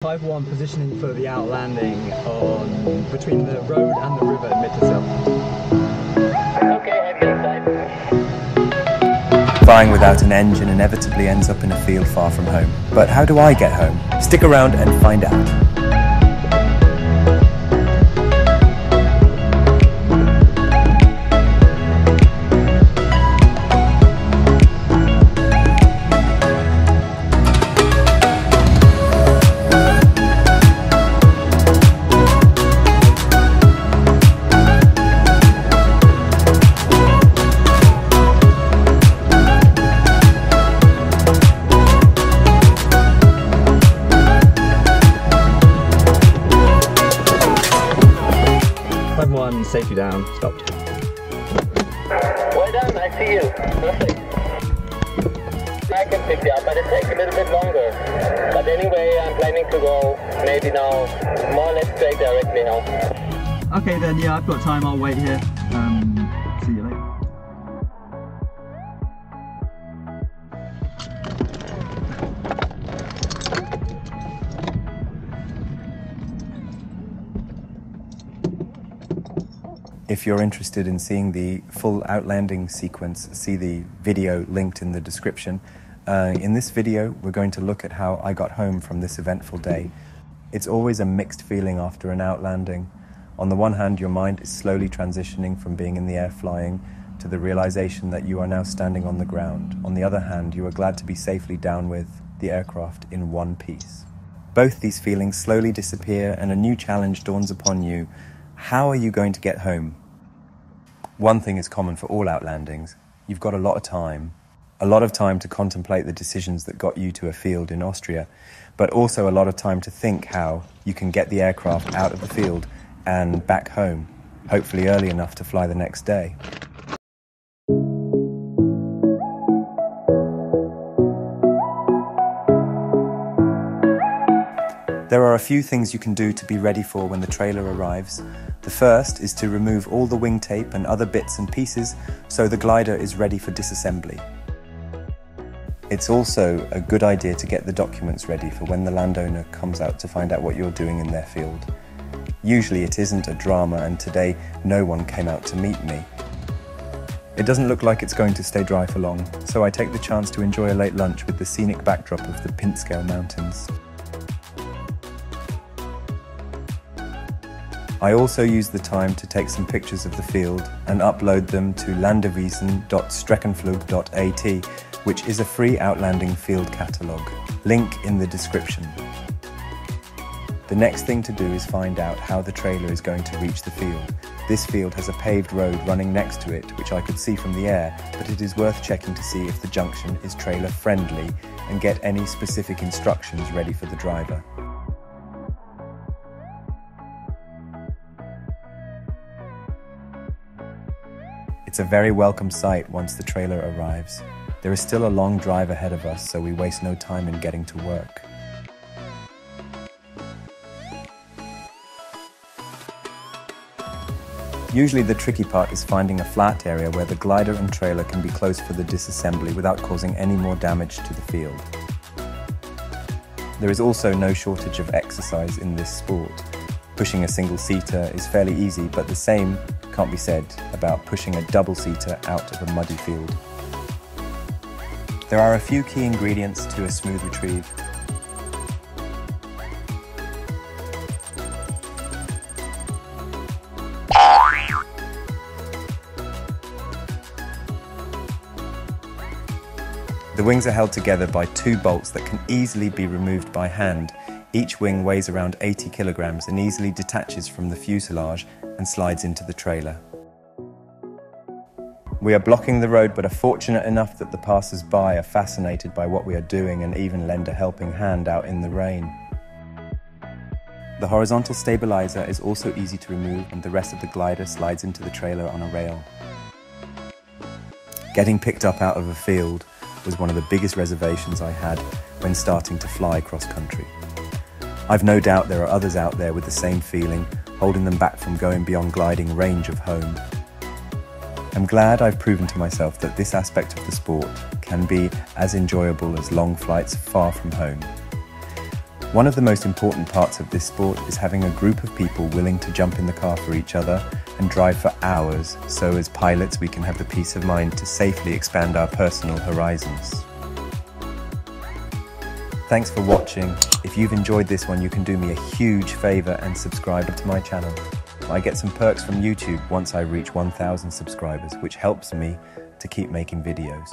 Type 1 positioning for the outlanding on between the road and the river in Mittersill. Okay, have your time. Flying without an engine inevitably ends up in a field far from home. But how do I get home? Stick around and find out. Type 1, safety down, stopped. Well done, I see you. Perfect. I can pick you up, but it takes a little bit longer. But anyway, I'm planning to go maybe now more or less straight directly home. Okay then, yeah, I've got time, I'll wait here. See you later. If you're interested in seeing the full outlanding sequence, see the video linked in the description. In this video, we're going to look at how I got home from this eventful day. It's always a mixed feeling after an outlanding. On the one hand, your mind is slowly transitioning from being in the air flying to the realization that you are now standing on the ground. On the other hand, you are glad to be safely down with the aircraft in one piece. Both these feelings slowly disappear and a new challenge dawns upon you. How are you going to get home? One thing is common for all outlandings. You've got a lot of time to contemplate the decisions that got you to a field in Austria, but also a lot of time to think how you can get the aircraft out of the field and back home, hopefully early enough to fly the next day. There are a few things you can do to be ready for when the trailer arrives. The first is to remove all the wing tape and other bits and pieces so the glider is ready for disassembly. It's also a good idea to get the documents ready for when the landowner comes out to find out what you're doing in their field. Usually it isn't a drama, and today no one came out to meet me. It doesn't look like it's going to stay dry for long, so I take the chance to enjoy a late lunch with the scenic backdrop of the Pinzgau Mountains. I also use the time to take some pictures of the field and upload them to landewiesen.streckenflug.at, which is a free outlanding field catalogue. Link in the description. The next thing to do is find out how the trailer is going to reach the field. This field has a paved road running next to it, which I could see from the air, but it is worth checking to see if the junction is trailer friendly and get any specific instructions ready for the driver. It's a very welcome sight once the trailer arrives. There is still a long drive ahead of us, so we waste no time in getting to work. Usually the tricky part is finding a flat area where the glider and trailer can be close for the disassembly without causing any more damage to the field. There is also no shortage of exercise in this sport. Pushing a single-seater is fairly easy, but the same can't be said about pushing a double-seater out of a muddy field. There are a few key ingredients to a smooth retrieve. The wings are held together by two bolts that can easily be removed by hand. Each wing weighs around 80 kilograms and easily detaches from the fuselage and slides into the trailer. We are blocking the road, but are fortunate enough that the passers-by are fascinated by what we are doing and even lend a helping hand out in the rain. The horizontal stabilizer is also easy to remove, and the rest of the glider slides into the trailer on a rail. Getting picked up out of a field was one of the biggest reservations I had when starting to fly cross-country. I've no doubt there are others out there with the same feeling, holding them back from going beyond gliding range of home. I'm glad I've proven to myself that this aspect of the sport can be as enjoyable as long flights far from home. One of the most important parts of this sport is having a group of people willing to jump in the car for each other and drive for hours, so as pilots we can have the peace of mind to safely expand our personal horizons. Thanks for watching. If you've enjoyed this one, you can do me a huge favour and subscribe to my channel. I get some perks from YouTube once I reach 1,000 subscribers, which helps me to keep making videos.